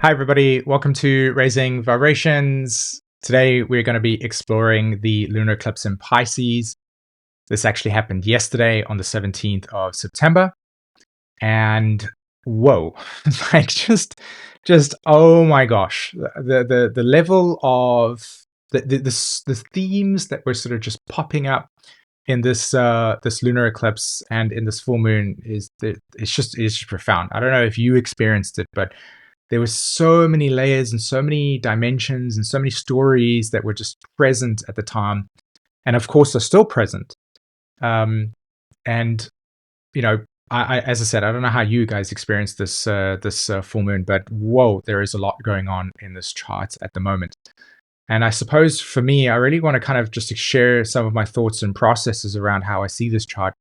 Hi, everybody. Welcome to Raising Vibrations. Today, we're going to be exploring the lunar eclipse in Pisces. This actually happened yesterday on the 17th of September. And whoa, like just oh my gosh, the level of the themes that were sort of just popping up in this lunar eclipse and in this full moon it's just profound. I don't know if you experienced it, but there were so many layers and so many dimensions and so many stories that were just present at the time, and of course are still present. And you know, as I said, I don't know how you guys experienced this full moon, but whoa, there is a lot going on in this chart at the moment. And I suppose for me, I really want to kind of just share some of my thoughts and processes around how I see this chart.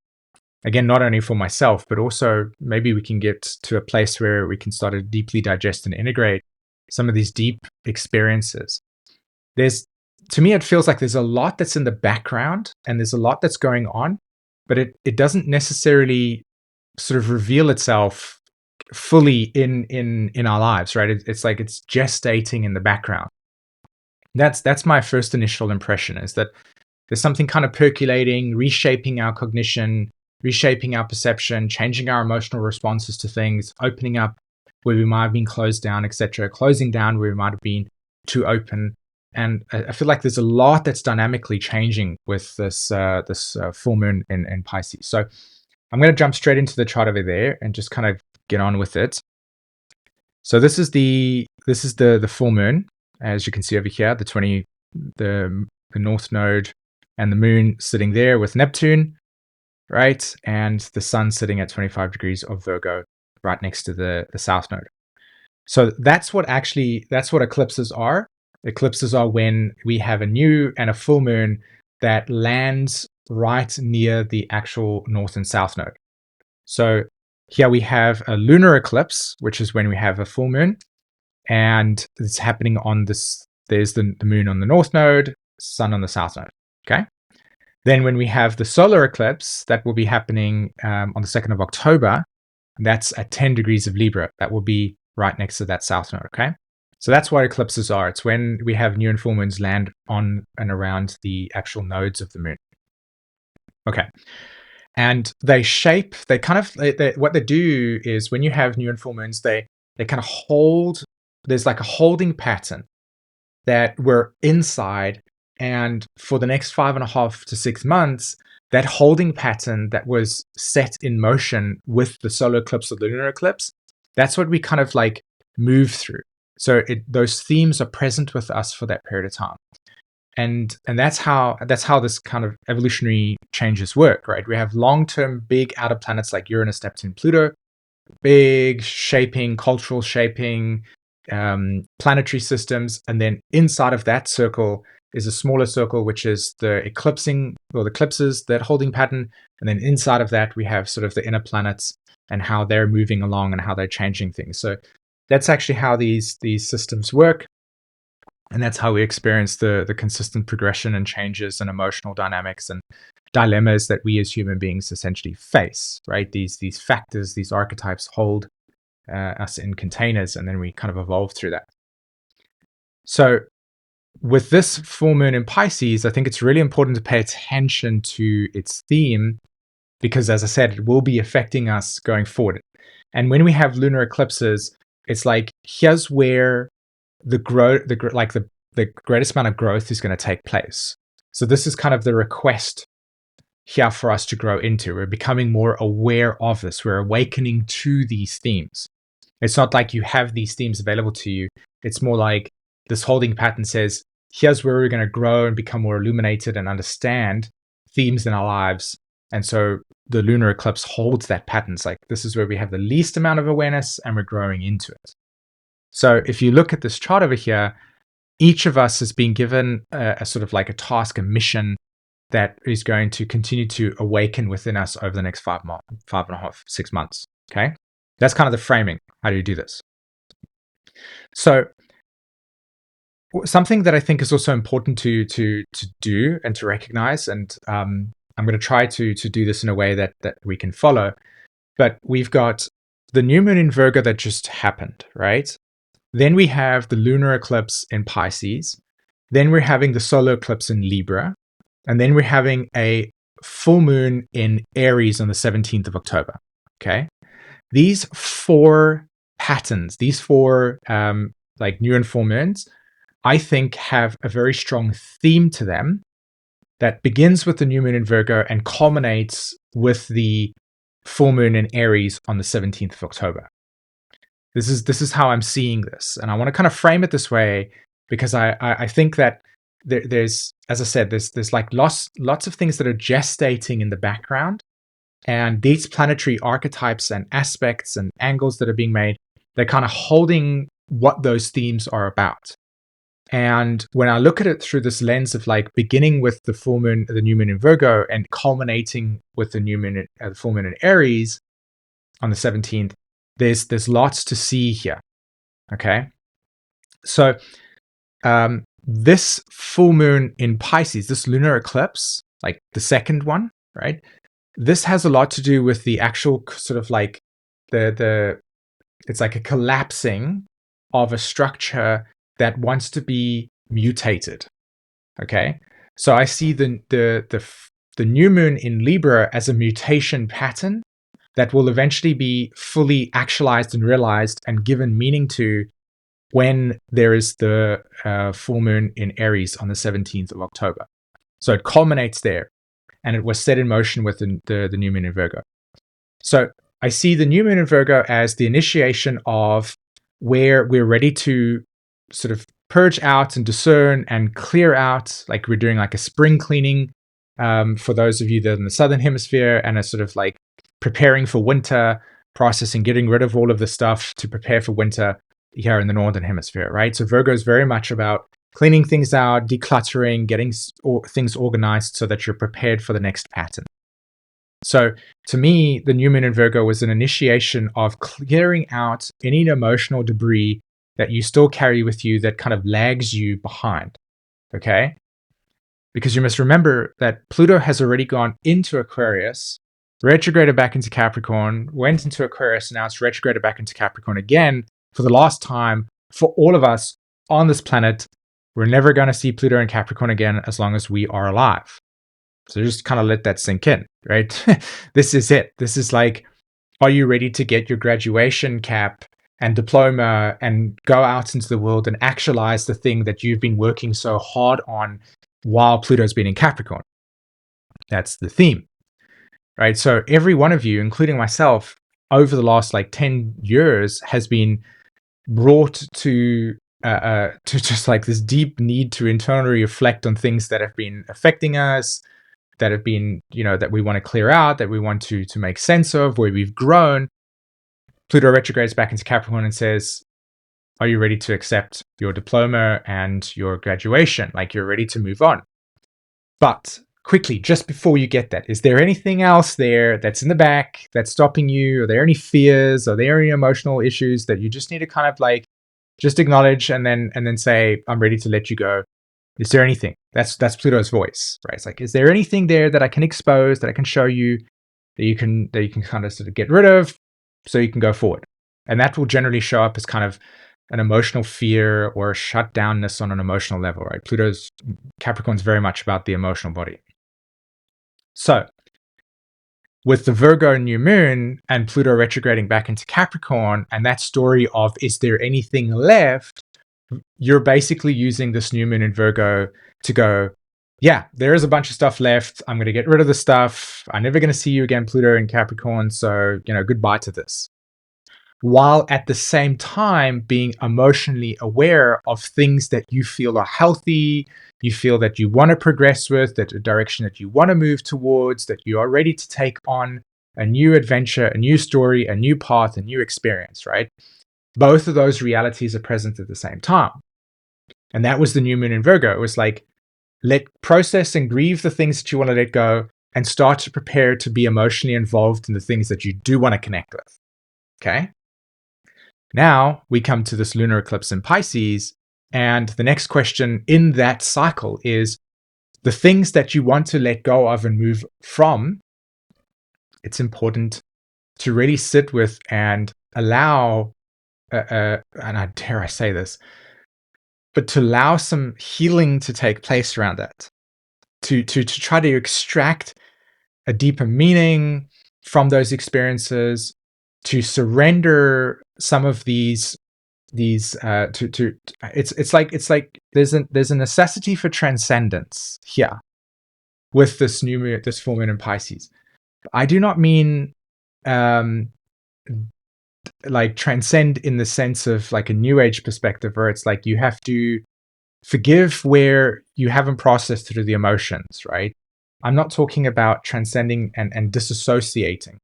Again, not only for myself, but also maybe we can get to a place where we can start to deeply digest and integrate some of these deep experiences. To me, it feels like there's a lot that's in the background and there's a lot that's going on, but it doesn't necessarily sort of reveal itself fully in our lives, right? It's like it's gestating in the background. That's my first initial impression, is that there's something kind of percolating, reshaping our cognition, reshaping our perception, changing our emotional responses to things, opening up where we might have been closed down, etc., closing down where we might have been too open. And I feel like there's a lot that's dynamically changing with this full moon in Pisces. So I'm going to jump straight into the chart over there and just kind of get on with it. So this is the full moon, as you can see over here, the north node and the moon sitting there with Neptune, right? And the sun sitting at 25 degrees of Virgo right next to the south node. So that's what eclipses are. Eclipses are when we have a new and a full moon that lands right near the actual north and south node. So here we have a lunar eclipse, which is when we have a full moon, and it's happening on this. There's the moon on the north node, sun on the south node. Okay. Then when we have the solar eclipse, that will be happening on the 2nd of October. That's at 10 degrees of Libra. That will be right next to that south node, okay? So that's what eclipses are. It's when we have new and full moons land on and around the actual nodes of the moon. Okay. And what they do is when you have new and full moons, they kind of hold, there's like a holding pattern that we're inside. And for the next 5.5 to 6 months, that holding pattern that was set in motion with the solar eclipse or the lunar eclipse, that's what we kind of like move through. So those themes are present with us for that period of time. And that's how this kind of evolutionary changes work, right? We have long-term big outer planets like Uranus, Neptune, Pluto, big shaping, cultural shaping, planetary systems, and then inside of that circle is a smaller circle, which is the eclipses, that holding pattern, and then inside of that we have sort of the inner planets and how they're moving along and how they're changing things. So that's actually how these systems work, and that's how we experience the consistent progression and changes and emotional dynamics and dilemmas that we as human beings essentially face, right? These factors, these archetypes hold us in containers, and then we kind of evolve through that. So with this full moon in Pisces, I think it's really important to pay attention to its theme, because as I said, it will be affecting us going forward. And when we have lunar eclipses, it's like, here's where the greatest amount of growth is going to take place. So this is kind of the request here for us to grow into. We're becoming more aware of this. We're awakening to these themes. It's not like you have these themes available to you. It's more like this holding pattern says, here's where we're going to grow and become more illuminated and understand themes in our lives. And so the lunar eclipse holds that pattern. It's like, this is where we have the least amount of awareness and we're growing into it. So if you look at this chart over here, each of us has been given a sort of like a task, a mission that is going to continue to awaken within us over the next 5.5, 6 months. Okay. That's kind of the framing. How do you do this? So something that I think is also important to do and to recognize, and I'm going to try to do this in a way that we can follow. But we've got the new moon in Virgo that just happened, right? Then we have the lunar eclipse in Pisces. Then we're having the solar eclipse in Libra. And then we're having a full moon in Aries on the 17th of October. Okay. These four patterns, these four like new and full moons, I think have a very strong theme to them that begins with the new moon in Virgo and culminates with the full moon in Aries on the 17th of October. This is how I'm seeing this, and I want to kind of frame it this way because I think that there's, as I said, there's like lots of things that are gestating in the background, and these planetary archetypes and aspects and angles that are being made, they're kind of holding what those themes are about. And when I look at it through this lens of like beginning with the full moon, the new moon in Virgo, and culminating with the new moon, the full moon in Aries on the 17th, there's lots to see here. Okay, so this full moon in Pisces, this lunar eclipse, like the second one, right? This has a lot to do with the actual sort of like it's like a collapsing of a structure that wants to be mutated. Okay, so I see the new moon in Libra as a mutation pattern that will eventually be fully actualized and realized and given meaning to when there is the full moon in Aries on the 17th of October. So it culminates there, and it was set in motion with the new moon in Virgo. So I see the new moon in Virgo as the initiation of where we're ready to sort of purge out and discern and clear out, like we're doing like a spring cleaning for those of you that are in the southern hemisphere, and a sort of like preparing for winter process and getting rid of all of the stuff to prepare for winter here in the northern hemisphere, right? So Virgo is very much about cleaning things out, decluttering, getting things organized so that you're prepared for the next pattern. So to me, the new moon in Virgo was an initiation of clearing out any emotional debris that you still carry with you that kind of lags you behind, okay? Because you must remember that Pluto has already gone into Aquarius, retrograded back into Capricorn, went into Aquarius, now it's retrograded back into Capricorn again for the last time for all of us on this planet. We're never going to see Pluto in Capricorn again as long as we are alive. So just kind of let that sink in, right? This is it. This is like, are you ready to get your graduation cap and diploma and go out into the world and actualize the thing that you've been working so hard on while Pluto's been in Capricorn? That's the theme, right? So every one of you, including myself, over the last like 10 years has been brought to just like this deep need to internally reflect on things that have been affecting us, that have been, that we want to clear out, that we want to make sense of, where we've grown. Pluto retrogrades back into Capricorn and says, are you ready to accept your diploma and your graduation? Like, you're ready to move on. But quickly, just before you get that, is there anything else there that's in the back that's stopping you? Are there any fears? Are there any emotional issues that you just need to kind of like just acknowledge and then say, I'm ready to let you go? Is there anything? That's Pluto's voice, right? It's like, is there anything there that I can expose, that I can show you, that you can kind of sort of get rid of so you can go forward? And that will generally show up as kind of an emotional fear or a shutdownness on an emotional level, right? Capricorn's very much about the emotional body. So with the Virgo new moon and Pluto retrograding back into Capricorn, and that story of, is there anything left? You're basically using this new moon in Virgo to go, yeah, there is a bunch of stuff left. I'm going to get rid of the stuff. I'm never going to see you again, Pluto in Capricorn. So, goodbye to this. While at the same time being emotionally aware of things that you feel are healthy, you feel that you want to progress with, that a direction that you want to move towards, that you are ready to take on a new adventure, a new story, a new path, a new experience, right? Both of those realities are present at the same time. And that was the new moon in Virgo. It was like, process and grieve the things that you want to let go and start to prepare to be emotionally involved in the things that you do want to connect with. Okay? Now we come to this lunar eclipse in Pisces, and the next question in that cycle is the things that you want to let go of and move from. It's important to really sit with and allow and I dare I say this, but to allow some healing to take place around that, to try to extract a deeper meaning from those experiences, to surrender some of these to it's like there's a necessity for transcendence here with this new moon, this full moon in Pisces. I do not mean um like transcend in the sense of like a new age perspective where it's like you have to forgive where you haven't processed through the emotions, right? I'm not talking about transcending and disassociating.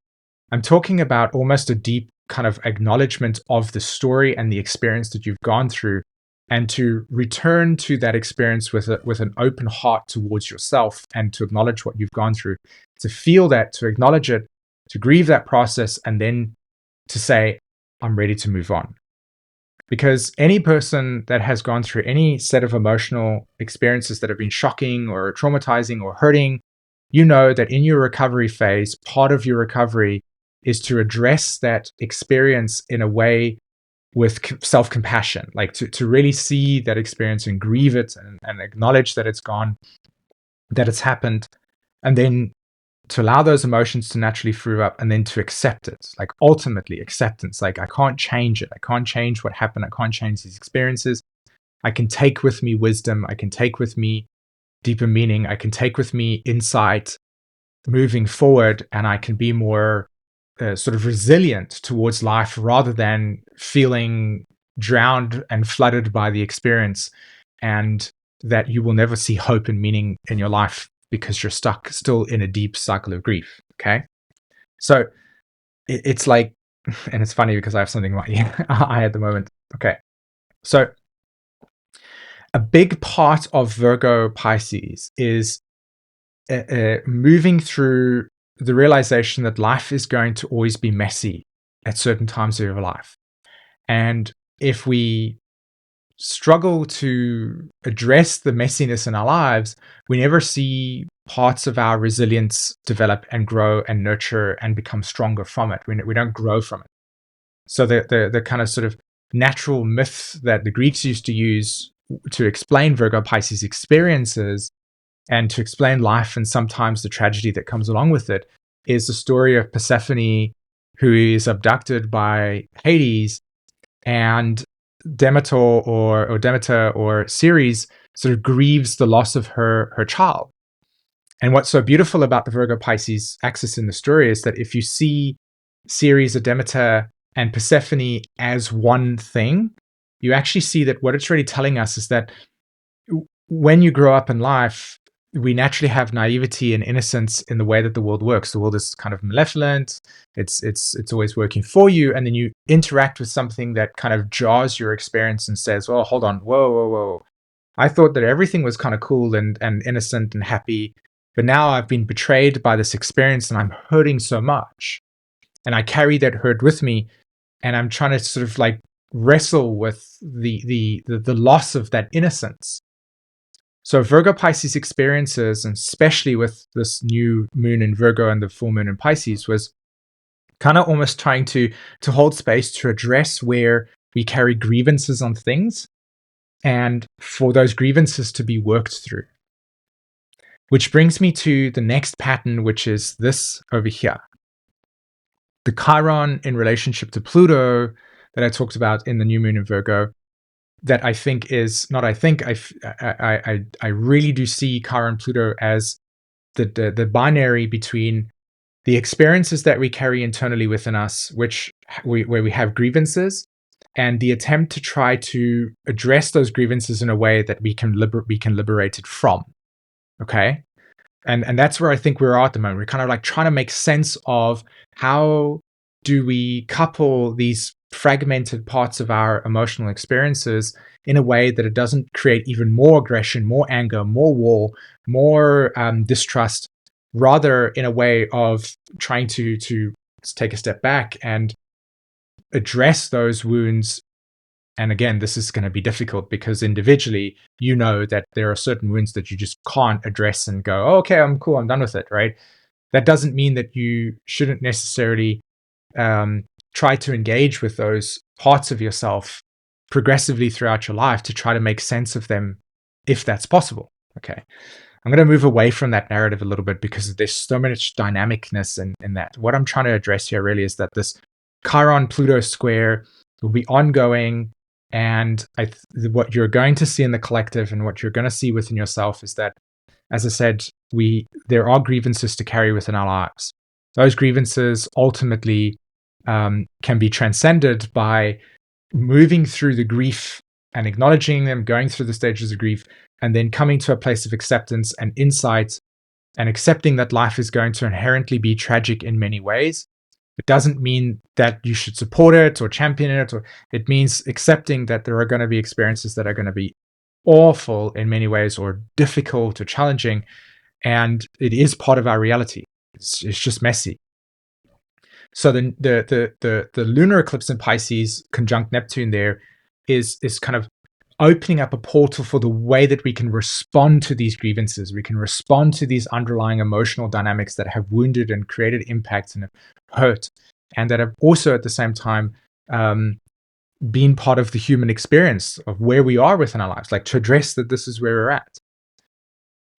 I'm talking about almost a deep kind of acknowledgement of the story and the experience that you've gone through, and to return to that experience with an open heart towards yourself, and to acknowledge what you've gone through, to feel that, to acknowledge it, to grieve that process, and then to say, I'm ready to move on. Because any person that has gone through any set of emotional experiences that have been shocking or traumatizing or hurting, you know that in your recovery phase, part of your recovery is to address that experience in a way with self-compassion, like to really see that experience and grieve it, and acknowledge that it's gone, that it's happened, and then to allow those emotions to naturally flow up, and then to accept it, like ultimately acceptance. Like, I can't change it. I can't change what happened. I can't change these experiences. I can take with me wisdom. I can take with me deeper meaning. I can take with me insight moving forward, and I can be more sort of resilient towards life rather than feeling drowned and flooded by the experience, and that you will never see hope and meaning in your life because you're stuck still in a deep cycle of grief. Okay. So it's like, and it's funny because I have something right here I at the moment. Okay. So a big part of Virgo Pisces is moving through the realization that life is going to always be messy at certain times of your life. And if we struggle to address the messiness in our lives, we never see parts of our resilience develop and grow and nurture and become stronger from it. We don't grow from it. So the kind of sort of natural myth that the Greeks used to use to explain Virgo Pisces experiences and to explain life and sometimes the tragedy that comes along with it is the story of Persephone, who is abducted by Hades, and Demeter or Ceres sort of grieves the loss of her child. And what's so beautiful about the Virgo Pisces axis in the story is that if you see Ceres or Demeter and Persephone as one thing, you actually see that what it's really telling us is that when you grow up in life, we naturally have naivety and innocence in the way that the world works. The world is kind of malevolent. It's always working for you. And then you interact with something that kind of jars your experience and says, well, hold on. Whoa. I thought that everything was kind of cool and innocent and happy. But now I've been betrayed by this experience and I'm hurting so much. And I carry that hurt with me. And I'm trying to sort of like wrestle with the loss of that innocence. So Virgo Pisces experiences, and especially with this new moon in Virgo and the full moon in Pisces, was kind of almost trying to hold space to address where we carry grievances on things and for those grievances to be worked through. Which brings me to the next pattern, which is this over here. The Chiron in relationship to Pluto that I talked about in the new moon in Virgo, that I think is not. I really do see Chiron and Pluto as the binary between the experiences that we carry internally within us, where we have grievances, and the attempt to try to address those grievances in a way that we can liberate it from. Okay, and that's where I think we're at the moment. We're kind of like trying to make sense of how do we couple these fragmented parts of our emotional experiences in a way that it doesn't create even more aggression, more anger, more war, more distrust, rather in a way of trying to take a step back and address those wounds. And again, this is going to be difficult because individually, you know that there are certain wounds that you just can't address and go, oh, okay, I'm cool, I'm done with it, right? That doesn't mean that you shouldn't necessarily try to engage with those parts of yourself progressively throughout your life to try to make sense of them if that's possible. Okay. I'm going to move away from that narrative a little bit because there's so much dynamicness in that. What I'm trying to address here really is that this Chiron Pluto square will be ongoing. And what you're going to see in the collective and what you're going to see within yourself is that, as I said, there are grievances to carry within our lives. Those grievances ultimately can be transcended by moving through the grief and acknowledging them, going through the stages of grief, and then coming to a place of acceptance and insight and accepting that life is going to inherently be tragic in many ways. It doesn't mean that you should support it or champion it, or it means accepting that there are going to be experiences that are going to be awful in many ways or difficult or challenging, and it is part of our reality. It's just messy. So the lunar eclipse in Pisces conjunct Neptune there is kind of opening up a portal for the way that we can respond to these grievances. We can respond to these underlying emotional dynamics that have wounded and created impacts and have hurt, and that have also at the same time been part of the human experience of where we are within our lives, like to address that this is where we're at.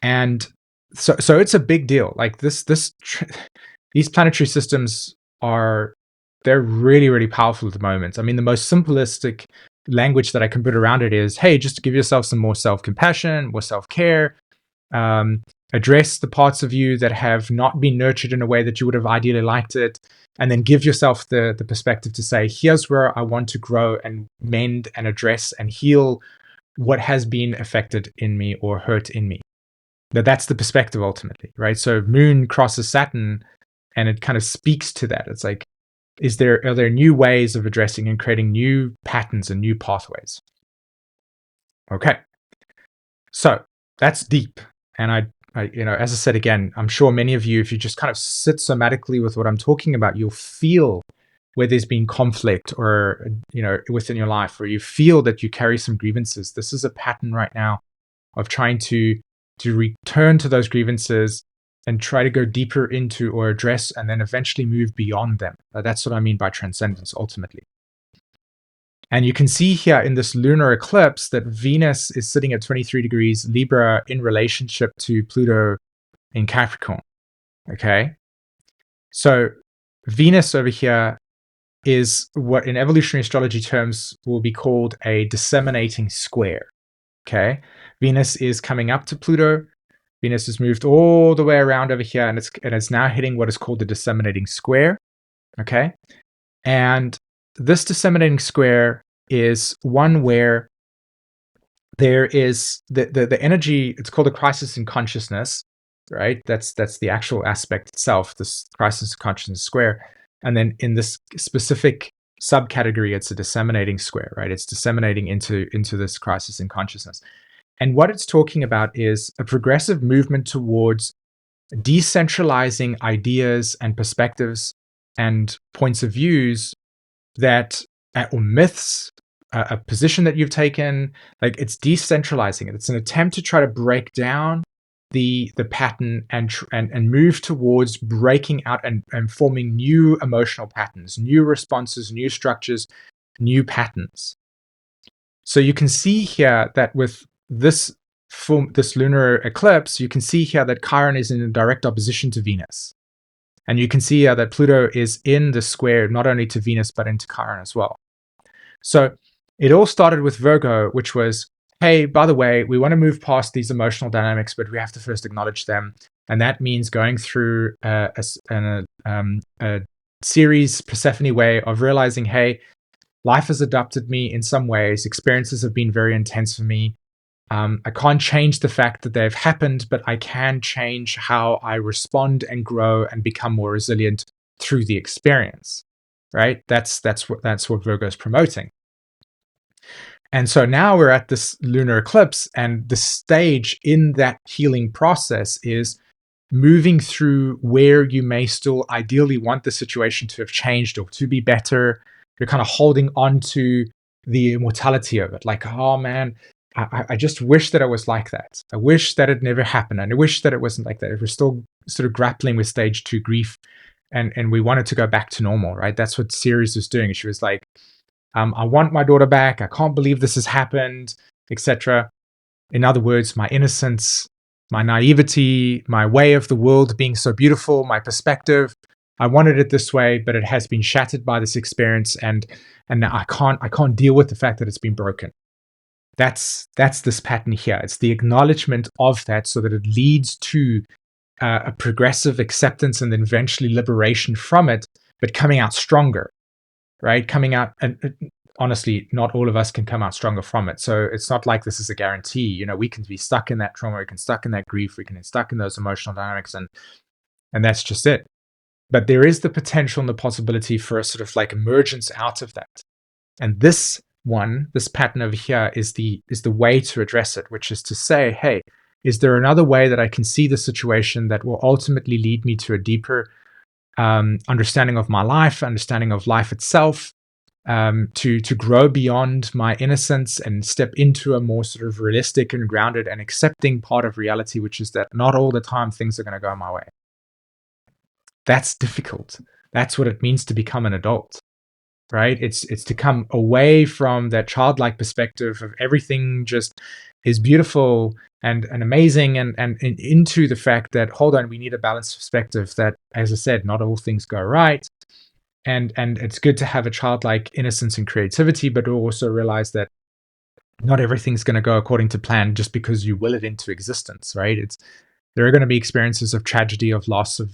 And so it's a big deal. Like these planetary systems they're really, really powerful at the moment. I mean, the most simplistic language that I can put around it is, hey, just give yourself some more self-compassion, more self-care, address the parts of you that have not been nurtured in a way that you would have ideally liked it, and then give yourself the perspective to say, here's where I want to grow and mend and address and heal what has been affected in me or hurt in me. That's the perspective ultimately, right? So Moon crosses Saturn, and it kind of speaks to that. It's like, are there new ways of addressing and creating new patterns and new pathways? Okay. So that's deep. And I as I said again, I'm sure many of you, if you just kind of sit somatically with what I'm talking about, you'll feel where there's been conflict or, within your life, where you feel that you carry some grievances. This is a pattern right now of trying to return to those grievances and try to go deeper into or address and then eventually move beyond them. That's what I mean by transcendence, ultimately. And you can see here in this lunar eclipse that Venus is sitting at 23 degrees Libra in relationship to Pluto in Capricorn. Okay? So Venus over here is what in evolutionary astrology terms will be called a disseminating square. Okay? Venus is coming up to Pluto. Venus has moved all the way around over here, and it's now hitting what is called the disseminating square. Okay? And this disseminating square is one where there is the energy, it's called a crisis in consciousness, right? That's the actual aspect itself, this crisis in consciousness square. And then in this specific subcategory, it's a disseminating square, right? It's disseminating into this crisis in consciousness. And what it's talking about is a progressive movement towards decentralizing ideas and perspectives and points of views that, or myths, a position that you've taken, like it's decentralizing it. It's an attempt to try to break down the pattern and move towards breaking out and forming new emotional patterns, new responses, new structures, new patterns. So you can see here that with this lunar eclipse, you can see here that Chiron is in a direct opposition to Venus. And you can see here that Pluto is in the square, not only to Venus, but into Chiron as well. So it all started with Virgo, which was, hey, by the way, we want to move past these emotional dynamics, but we have to first acknowledge them. And that means going through a series, Persephone way of realizing, hey, life has adopted me in some ways. Experiences have been very intense for me. I can't change the fact that they've happened, but I can change how I respond and grow and become more resilient through the experience, right? That's what Virgo is promoting. And so now we're at this lunar eclipse, and the stage in that healing process is moving through where you may still ideally want the situation to have changed or to be better. You're kind of holding on to the immortality of it. Like, oh man, I just wish that it was like that. I wish that it never happened. And I wish that it wasn't like that. We're still sort of grappling with stage 2 grief, and we wanted to go back to normal, right? That's what Ceres was doing. She was like, I want my daughter back. I can't believe this has happened, etc. In other words, my innocence, my naivety, my way of the world being so beautiful, my perspective. I wanted it this way, but it has been shattered by this experience, and now I can't deal with the fact that it's been broken. That's this pattern here. It's the acknowledgement of that, so that it leads to a progressive acceptance and then eventually liberation from it, but coming out stronger, right? Coming out, and honestly, not all of us can come out stronger from it. So it's not like this is a guarantee. We can be stuck in that trauma, we can stuck in that grief, we can be stuck in those emotional dynamics, and that's just it. But there is the potential and the possibility for a sort of like emergence out of that. And this pattern over here is the way to address it, which is to say, hey, is there another way that I can see the situation that will ultimately lead me to a deeper understanding of my life, understanding of life itself, to grow beyond my innocence and step into a more sort of realistic and grounded and accepting part of reality, which is that not all the time things are going to go my way. That's difficult. That's what it means to become an adult, right? It's to come away from that childlike perspective of everything just is beautiful and amazing, and into the fact that, hold on, we need a balanced perspective that, as I said, not all things go right. And it's good to have a childlike innocence and creativity, but also realize that not everything's going to go according to plan just because you will it into existence, right? There are going to be experiences of tragedy, of loss, of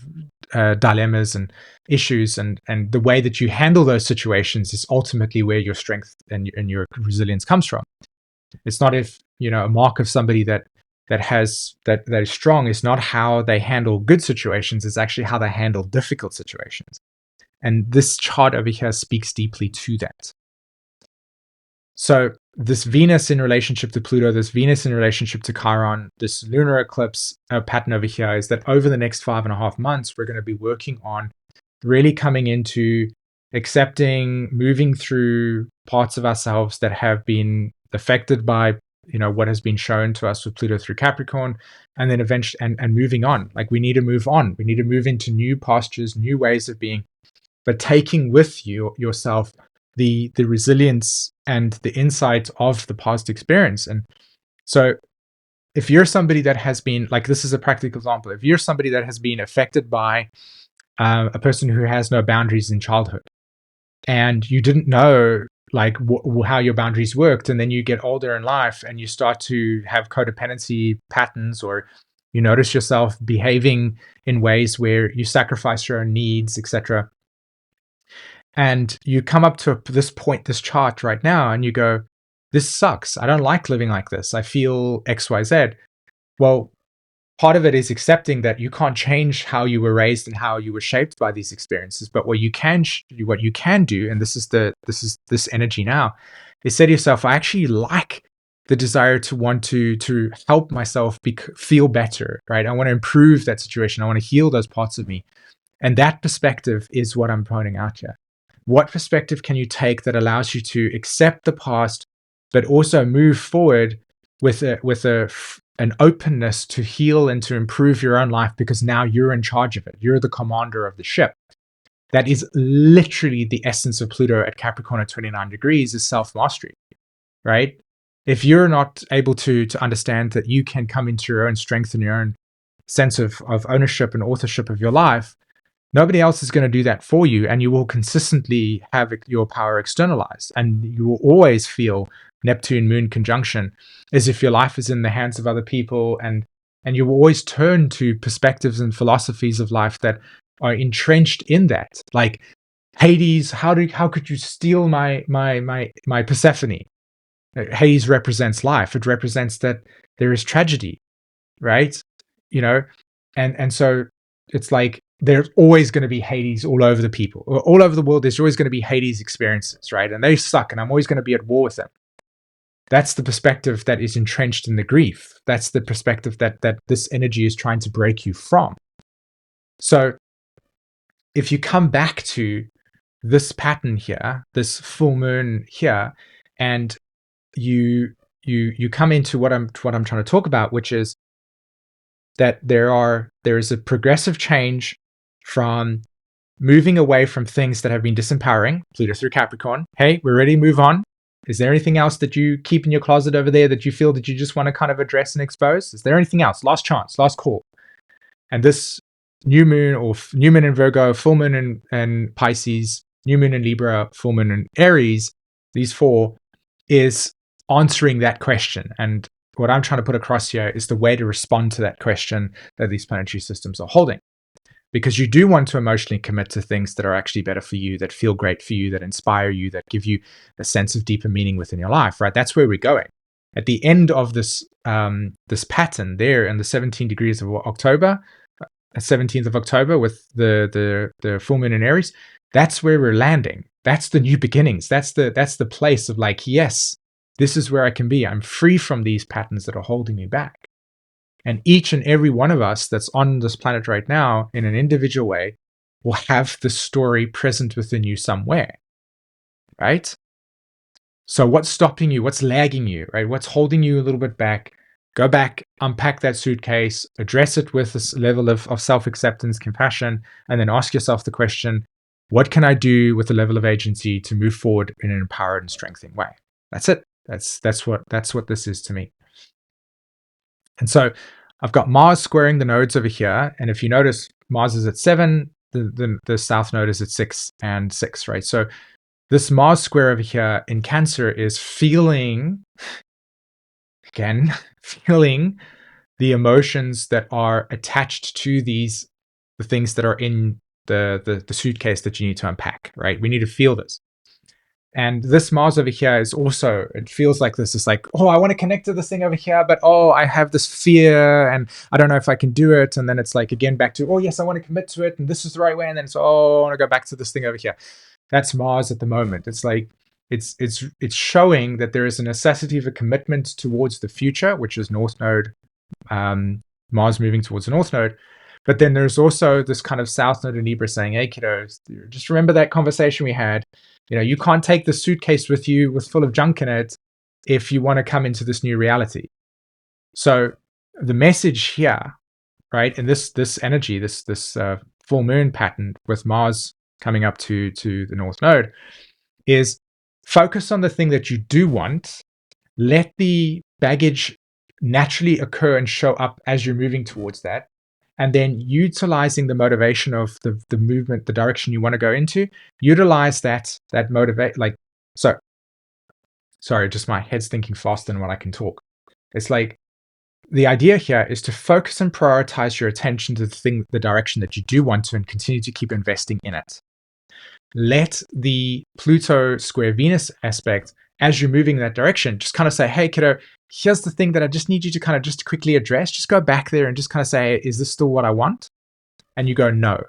dilemmas and issues, and the way that you handle those situations is ultimately where your strength and your resilience comes from. It's not if a mark of somebody that is strong is not how they handle good situations. It's actually how they handle difficult situations. And this chart over here speaks deeply to that. So this Venus in relationship to Pluto, this Venus in relationship to Chiron, this lunar eclipse pattern over here is that over the next 5.5 months, we're going to be working on really coming into accepting, moving through parts of ourselves that have been affected by what has been shown to us with Pluto through Capricorn, and then eventually and moving on. Like, we need to move on. We need to move into new postures, new ways of being, but taking with yourself the resilience and the insight of the past experience. And so if you're somebody that has been, like, this is a practical example, if you're somebody that has been affected by a person who has no boundaries in childhood, and you didn't know like how your boundaries worked, and then you get older in life and you start to have codependency patterns, or you notice yourself behaving in ways where you sacrifice your own needs, etc., and you come up to this point, this chart right now, and you go, this sucks. I don't like living like this. I feel XYZ. Well, part of it is accepting that you can't change how you were raised and how you were shaped by these experiences. But what you can do, and this is this energy now, is say to yourself, I actually like the desire to want to help myself feel better, right? I want to improve that situation. I want to heal those parts of me. And that perspective is what I'm pointing out here. What perspective can you take that allows you to accept the past, but also move forward with an openness to heal and to improve your own life, because now you're in charge of it. You're the commander of the ship. That is literally the essence of Pluto at Capricorn at 29 degrees, is self-mastery, right? If you're not able to understand that you can come into your own strength and your own sense of ownership and authorship of your life, nobody else is going to do that for you, and you will consistently have your power externalized, and you will always feel Neptune Moon conjunction as if your life is in the hands of other people, and you will always turn to perspectives and philosophies of life that are entrenched in that. Like Hades, how could you steal my Persephone? Hades represents life. It represents that there is tragedy, right? And so it's like there's always going to be Hades all over the people, all over the world. There's always going to be Hades experiences, right? And they suck, and I'm always going to be at war with them. That's the perspective that is entrenched in the grief. That's the perspective that this energy is trying to break you from. So if you come back to this pattern here, this full moon here, and you come into what I'm trying to talk about, which is that there is a progressive change from moving away from things that have been disempowering, Pluto through Capricorn. Hey, we're ready to move on. Is there anything else that you keep in your closet over there that you feel that you just want to kind of address and expose? Is there anything else? Last chance, last call. And this new moon, or new moon in Virgo, full moon in Pisces, new moon in Libra, full moon in Aries, these four, is answering that question. And what I'm trying to put across here is the way to respond to that question that these planetary systems are holding. Because you do want to emotionally commit to things that are actually better for you, that feel great for you, that inspire you, that give you a sense of deeper meaning within your life, right? That's where we're going. At the end of this pattern there in the 17 degrees of October, 17th of October with the full moon in Aries, that's where we're landing. That's the new beginnings. That's the place of like, yes, this is where I can be. I'm free from these patterns that are holding me back. And each and every one of us that's on this planet right now, in an individual way, will have the story present within you somewhere, right? So what's stopping you? What's lagging you, right? What's holding you a little bit back? Go back, unpack that suitcase, address it with this level of self-acceptance, compassion, and then ask yourself the question, what can I do with a level of agency to move forward in an empowered and strengthening way? That's it. That's what this is to me. And so I've got Mars squaring the nodes over here. And if you notice, Mars is at 7, the south node is at 6 and 6, right? So this Mars square over here in Cancer is feeling the emotions that are attached to the things that are in the suitcase that you need to unpack, right? We need to feel this. And this Mars over here is also, it feels like this is like, oh, I want to connect to this thing over here, but oh, I have this fear and I don't know if I can do it. And then it's like, again, back to, oh, yes, I want to commit to it and this is the right way. And then it's, oh, I want to go back to this thing over here. That's Mars at the moment. It's like, it's showing that there is a necessity of a commitment towards the future, which is North Node, Mars moving towards the North Node. But then there's also this kind of South Node in Libra saying, hey, kiddos, just remember that conversation we had. You know, you can't take the suitcase with you with full of junk in it if you want to come into this new reality. So the message here, right, in this energy, this full moon pattern with Mars coming up to the North Node, is focus on the thing that you do want. Let the baggage naturally occur and show up as you're moving towards that. And then utilizing the motivation of the movement, the direction you want to go into, utilize that motivate. Like, so, sorry, just my head's thinking faster than what I can talk. It's like the idea here is to focus and prioritize your attention to the direction that you do want to, and continue to keep investing in it. Let the Pluto square Venus aspect, as you're moving in that direction, just kind of say, hey, kiddo, here's the thing that I just need you to kind of just quickly address. Just go back there and just kind of say, is this still what I want? And you go, no,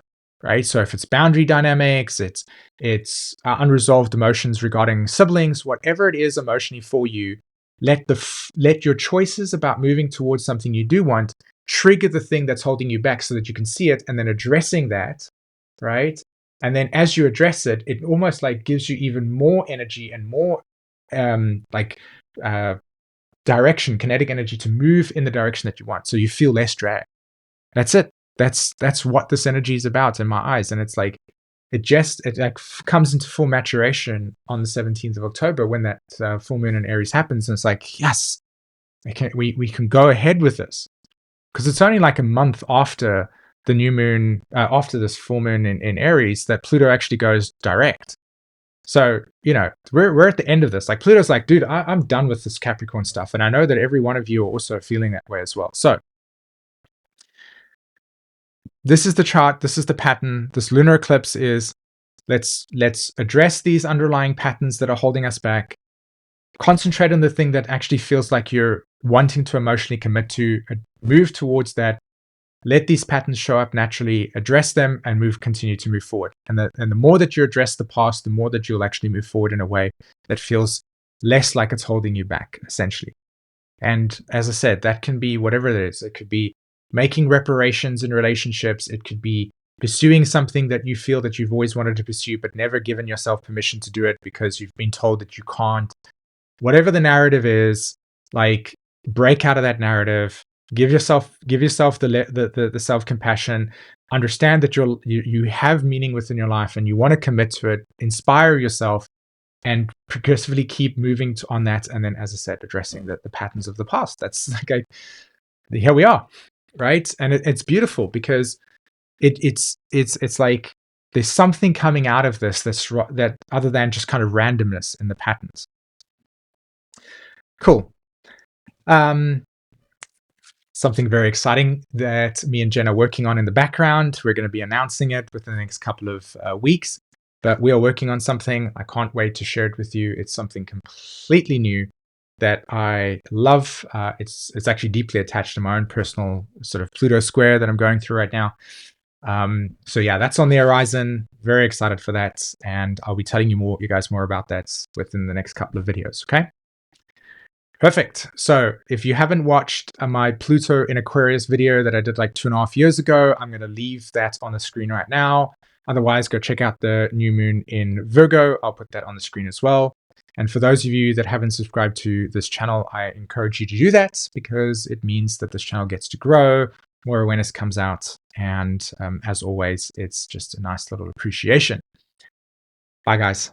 right? So if it's boundary dynamics, it's unresolved emotions regarding siblings, whatever it is emotionally for you, let your choices about moving towards something you do want trigger the thing that's holding you back so that you can see it, and then addressing that, right? And then as you address it, it almost like gives you even more energy and more direction, kinetic energy to move in the direction that you want. So you feel less drag. That's it. That's what this energy is about in my eyes. And it's like, it like comes into full maturation on the 17th of October when that full moon in Aries happens. And it's like, yes, we can go ahead with this. Because it's only like a month after the new moon, after this full moon in Aries, that Pluto actually goes direct. So, you know, we're at the end of this. Like, Pluto's like, dude, I'm done with this Capricorn stuff. And I know that every one of you are also feeling that way as well. So this is the chart. This is the pattern. This lunar eclipse is, let's address these underlying patterns that are holding us back. Concentrate on the thing that actually feels like you're wanting to emotionally commit to, move towards that. Let these patterns show up naturally, address them, and continue to move forward. And the more that you address the past, the more that you'll actually move forward in a way that feels less like it's holding you back, essentially. And as I said, that can be whatever it is. It could be making reparations in relationships. It could be pursuing something that you feel that you've always wanted to pursue, but never given yourself permission to do it because you've been told that you can't. Whatever the narrative is, like, break out of that narrative. Give yourself the self-compassion. Understand that you have meaning within your life and you want to commit to it. Inspire yourself and progressively keep moving on that. And then, as I said, addressing the patterns of the past. That's like, here we are, right? And it's beautiful because it's like there's something coming out of this that other than just kind of randomness in the patterns. Cool. Something very exciting that me and Jen are working on in the background. We're going to be announcing it within the next couple of weeks, but we are working on something. I can't wait to share it with you. It's something completely new that I love. It's actually deeply attached to my own personal sort of Pluto square that I'm going through right now. So yeah, that's on the horizon. Very excited for that, and I'll be telling you guys more about that within the next couple of videos. Okay. Perfect. So if you haven't watched my Pluto in Aquarius video that I did like 2.5 years ago, I'm going to leave that on the screen right now. Otherwise, go check out the new moon in Virgo. I'll put that on the screen as well. And for those of you that haven't subscribed to this channel, I encourage you to do that because it means that this channel gets to grow, more awareness comes out. And as always, it's just a nice little appreciation. Bye, guys.